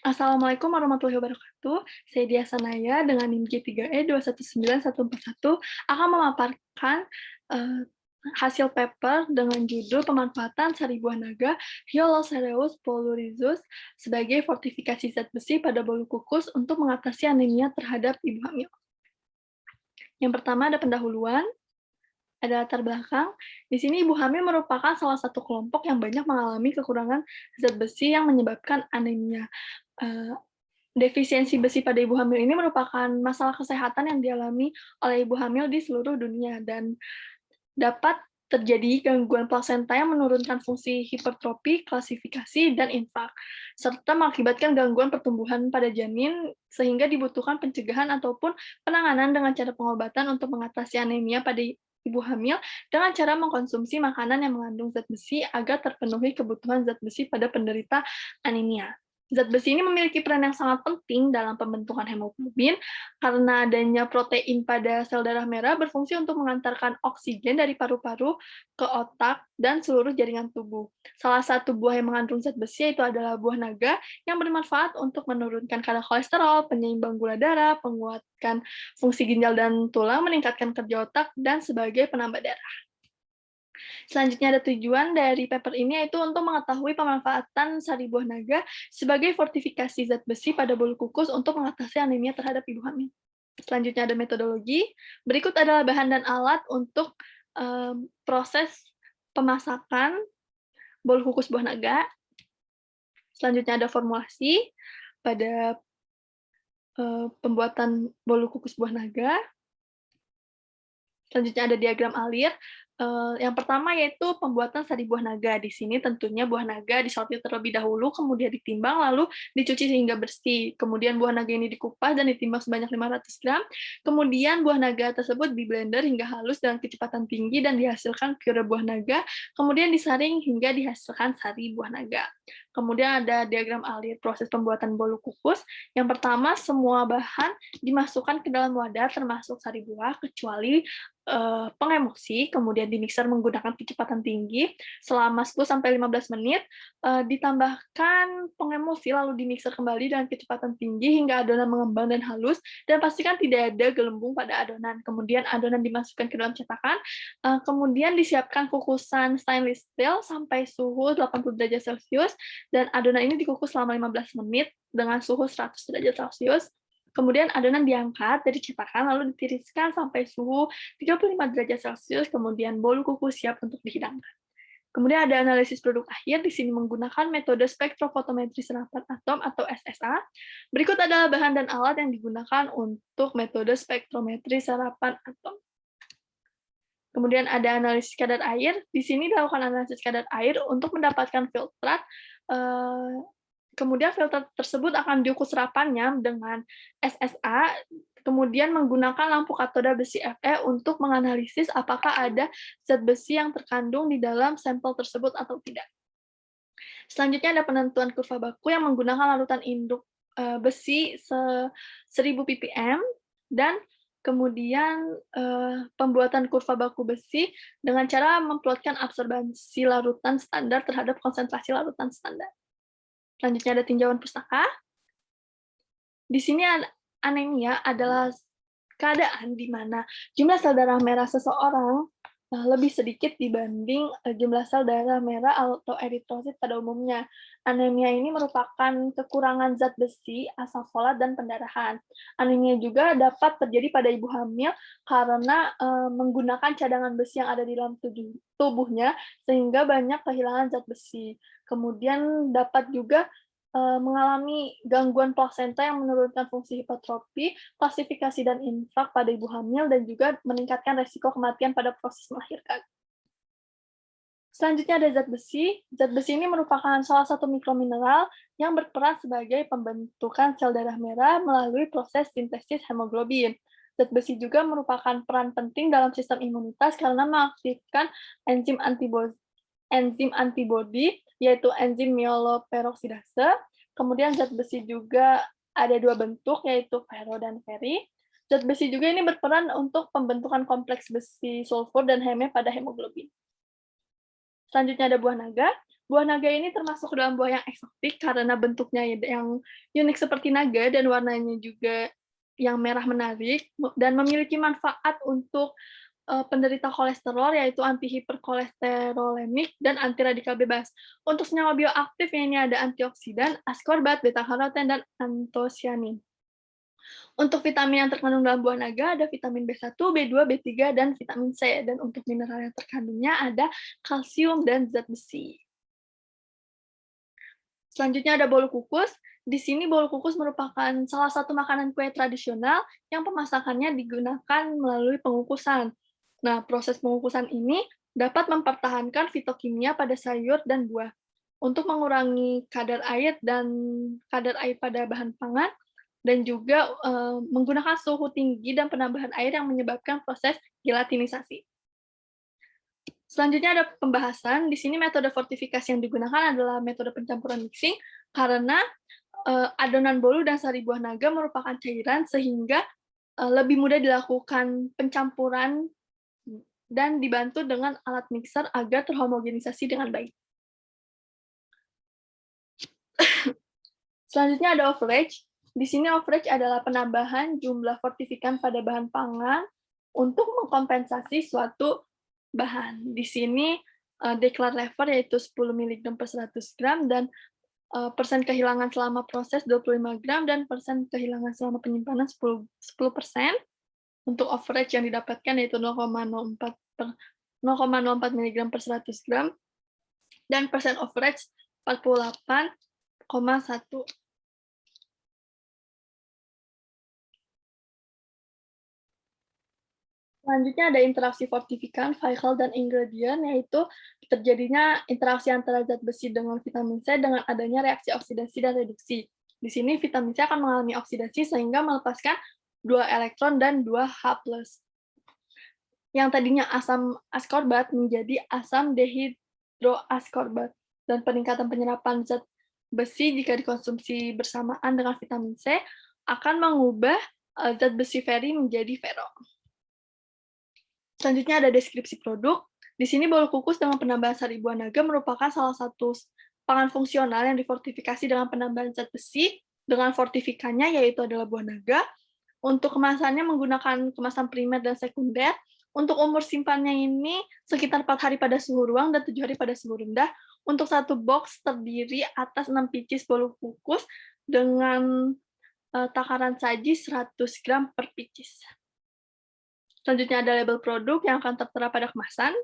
Assalamualaikum warahmatullahi wabarakatuh. Saya Dia Sanaya dengan NIM J3E219141 akan memaparkan eh, hasil paper dengan judul pemanfaatan sari buah naga Hyolocereus pullurizus sebagai fortifikasi zat besi pada bolu kukus untuk mengatasi anemia terhadap ibu hamil. Yang pertama ada pendahuluan, ada latar belakang. Di sini ibu hamil merupakan salah satu kelompok yang banyak mengalami kekurangan zat besi yang menyebabkan anemia. Eh, Defisiensi besi pada ibu hamil ini merupakan masalah kesehatan yang dialami oleh ibu hamil di seluruh dunia dan dapat terjadi gangguan plasenta yang menurunkan fungsi hipertrofi, klasifikasi, dan infak, serta mengakibatkan gangguan pertumbuhan pada janin sehingga dibutuhkan pencegahan ataupun penanganan dengan cara pengobatan untuk mengatasi anemia pada ibu hamil dengan cara mengkonsumsi makanan yang mengandung zat besi agar terpenuhi kebutuhan zat besi pada penderita anemia. Zat besi ini memiliki peran yang sangat penting dalam pembentukan hemoglobin karena adanya protein pada sel darah merah berfungsi untuk mengantarkan oksigen dari paru-paru ke otak dan seluruh jaringan tubuh. Salah satu buah yang mengandung zat besi itu adalah buah naga yang bermanfaat untuk menurunkan kadar kolesterol, penyeimbang gula darah, menguatkan fungsi ginjal dan tulang, meningkatkan kerja otak, dan sebagai penambah darah. Selanjutnya ada tujuan dari paper ini yaitu untuk mengetahui pemanfaatan sari buah naga sebagai fortifikasi zat besi pada bolu kukus untuk mengatasi anemia terhadap ibu hamil. Selanjutnya ada metodologi. Berikut adalah bahan dan alat untuk proses pemasakan bolu kukus buah naga. Selanjutnya ada formulasi pada pembuatan bolu kukus buah naga. Selanjutnya ada diagram alir. Yang pertama yaitu pembuatan sari buah naga. Di sini tentunya buah naga disortir terlebih dahulu, kemudian ditimbang, lalu dicuci sehingga bersih. Kemudian buah naga ini dikupas dan ditimbang sebanyak 500 gram. Kemudian buah naga tersebut di-blender hingga halus dengan kecepatan tinggi dan dihasilkan pure buah naga. Kemudian disaring hingga dihasilkan sari buah naga. Kemudian ada diagram alir proses pembuatan bolu kukus. Yang pertama, semua bahan dimasukkan ke dalam wadah termasuk sari buah kecuali pengemosi, kemudian dimixer menggunakan kecepatan tinggi selama 10-15 menit, ditambahkan pengemosi lalu dimixer kembali dengan kecepatan tinggi hingga adonan mengembang dan halus, dan pastikan tidak ada gelembung pada adonan. Kemudian adonan dimasukkan ke dalam cetakan, kemudian disiapkan kukusan stainless steel sampai suhu 80 derajat Celcius, dan adonan ini dikukus selama 15 menit dengan suhu 100 derajat Celcius. Kemudian adonan diangkat dari cetakan lalu ditiriskan sampai suhu 35 derajat Celcius, kemudian bolu kukus siap untuk dihidangkan. Kemudian ada analisis produk akhir, di sini menggunakan metode spektrofotometri serapan atom atau SSA. Berikut adalah bahan dan alat yang digunakan untuk metode spektrometri serapan atom. Kemudian ada analisis kadar air, di sini dilakukan analisis kadar air untuk mendapatkan filtrat. Kemudian filter tersebut akan diukur serapannya dengan SSA, kemudian menggunakan lampu katoda besi Fe untuk menganalisis apakah ada zat besi yang terkandung di dalam sampel tersebut atau tidak. Selanjutnya ada penentuan kurva baku yang menggunakan larutan induk besi 1000 ppm, dan kemudian pembuatan kurva baku besi dengan cara memplotkan absorbansi larutan standar terhadap konsentrasi larutan standar. Selanjutnya ada tinjauan pustaka. Di sini anemia adalah keadaan di mana jumlah sel darah merah seseorang lebih sedikit dibanding jumlah sel darah merah atau eritrosit pada umumnya. Anemia ini merupakan kekurangan zat besi, asam folat, dan pendarahan. Anemia juga dapat terjadi pada ibu hamil karena menggunakan cadangan besi yang ada di dalam tubuhnya sehingga banyak kehilangan zat besi. Kemudian dapat juga mengalami gangguan plasenta yang menurunkan fungsi hipertrofi, klasifikasi, dan infak pada ibu hamil, dan juga meningkatkan resiko kematian pada proses melahirkan. Selanjutnya ada zat besi. Zat besi ini merupakan salah satu mikromineral yang berperan sebagai pembentukan sel darah merah melalui proses sintesis hemoglobin. Zat besi juga merupakan peran penting dalam sistem imunitas karena mengaktifkan enzim antibodi, yaitu enzim mieloperoksidase. Kemudian zat besi juga ada dua bentuk, yaitu ferro dan feri. Zat besi juga ini berperan untuk pembentukan kompleks besi sulfur dan heme pada hemoglobin. Selanjutnya ada buah naga. Buah naga ini termasuk dalam buah yang eksotik karena bentuknya yang unik seperti naga dan warnanya juga yang merah menarik, dan memiliki manfaat untuk penderita kolesterol, yaitu antihiperkolesterolemik dan anti radikal bebas. Untuk senyawa bioaktif ini ada antioksidan, ascorbat, beta-karoten, dan antosianin. Untuk vitamin yang terkandung dalam buah naga ada vitamin B1, B2, B3, dan vitamin C. Dan untuk mineral yang terkandungnya ada kalsium dan zat besi. Selanjutnya ada bolu kukus. Di sini bolu kukus merupakan salah satu makanan kue tradisional yang pemasakannya digunakan melalui pengukusan. Nah, proses pengukusan ini dapat mempertahankan fitokimia pada sayur dan buah. Untuk mengurangi kadar air pada bahan pangan, dan juga menggunakan suhu tinggi dan penambahan air yang menyebabkan proses gelatinisasi. Selanjutnya ada pembahasan, di sini metode fortifikasi yang digunakan adalah metode pencampuran mixing, karena adonan bolu dan sari buah naga merupakan cairan sehingga lebih mudah dilakukan pencampuran dan dibantu dengan alat mixer agar terhomogenisasi dengan baik. Selanjutnya ada overage. Di sini overage adalah penambahan jumlah fortifikan pada bahan pangan untuk mengkompensasi suatu bahan. Di sini declare level yaitu 10 mg per 100 gram dan persen kehilangan selama proses 25 gram dan persen kehilangan selama penyimpanan 10%. Untuk overage yang didapatkan yaitu 0,04 mg per 100 gram dan persen overage 48,1. Selanjutnya ada interaksi fortifikan, vehicle, dan ingredient, yaitu terjadinya interaksi antara zat besi dengan vitamin C dengan adanya reaksi oksidasi dan reduksi. Di sini vitamin C akan mengalami oksidasi sehingga melepaskan 2 elektron dan 2 H+. Yang tadinya asam ascorbat menjadi asam dehidroascorbat, dan peningkatan penyerapan zat besi jika dikonsumsi bersamaan dengan vitamin C akan mengubah zat besi feri menjadi fero. Selanjutnya ada deskripsi produk. Di sini bolu kukus dengan penambahan sari buah naga merupakan salah satu pangan fungsional yang difortifikasi dengan penambahan zat besi dengan fortifikannya yaitu adalah buah naga. Untuk kemasannya menggunakan kemasan primer dan sekunder. Untuk umur simpannya ini sekitar 4 hari pada suhu ruang dan 7 hari pada suhu rendah. Untuk satu box terdiri atas 6 pieces bolu kukus dengan takaran saji 100 gram per pieces. Selanjutnya ada label produk yang akan tertera pada kemasan.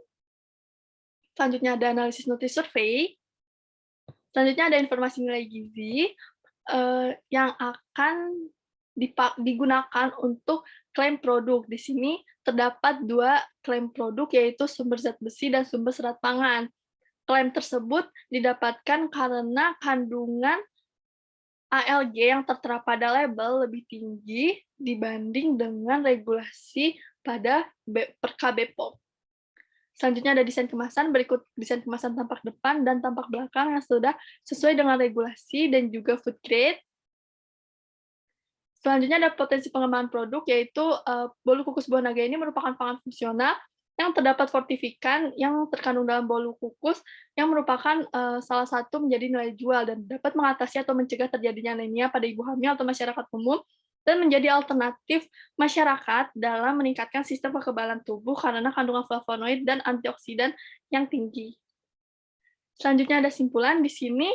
Selanjutnya ada analisis Nutrisurvey. Selanjutnya ada informasi nilai gizi yang akan digunakan untuk klaim produk. Di sini terdapat 2 klaim produk, yaitu sumber zat besi dan sumber serat pangan. Klaim tersebut didapatkan karena kandungan ALG yang tertera pada label lebih tinggi dibanding dengan regulasi pada Perka BPOM. Selanjutnya ada desain kemasan, berikut desain kemasan tampak depan dan tampak belakang yang sudah sesuai dengan regulasi dan juga food grade. Selanjutnya ada potensi pengembangan produk, yaitu bolu kukus buah naga ini merupakan pangan fungsional yang terdapat fortifikan yang terkandung dalam bolu kukus yang merupakan salah satu menjadi nilai jual dan dapat mengatasi atau mencegah terjadinya anemia pada ibu hamil atau masyarakat umum, dan menjadi alternatif masyarakat dalam meningkatkan sistem kekebalan tubuh karena kandungan flavonoid dan antioksidan yang tinggi. Selanjutnya ada simpulan. Di sini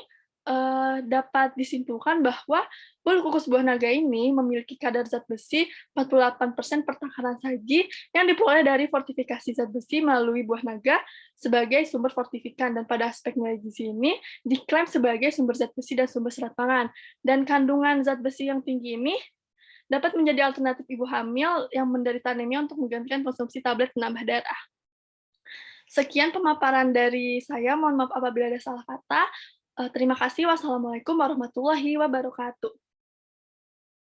dapat disimpulkan bahwa bolu kukus buah naga ini memiliki kadar zat besi 48% per takaran saji yang diperoleh dari fortifikasi zat besi melalui buah naga sebagai sumber fortifikan, dan pada aspek nilai gizi ini diklaim sebagai sumber zat besi dan sumber serat pangan. Dan kandungan zat besi yang tinggi ini dapat menjadi alternatif ibu hamil yang menderita anemia untuk menggantikan konsumsi tablet penambah darah. Sekian pemaparan dari saya, mohon maaf apabila ada salah kata. Terima kasih. Wassalamualaikum warahmatullahi wabarakatuh.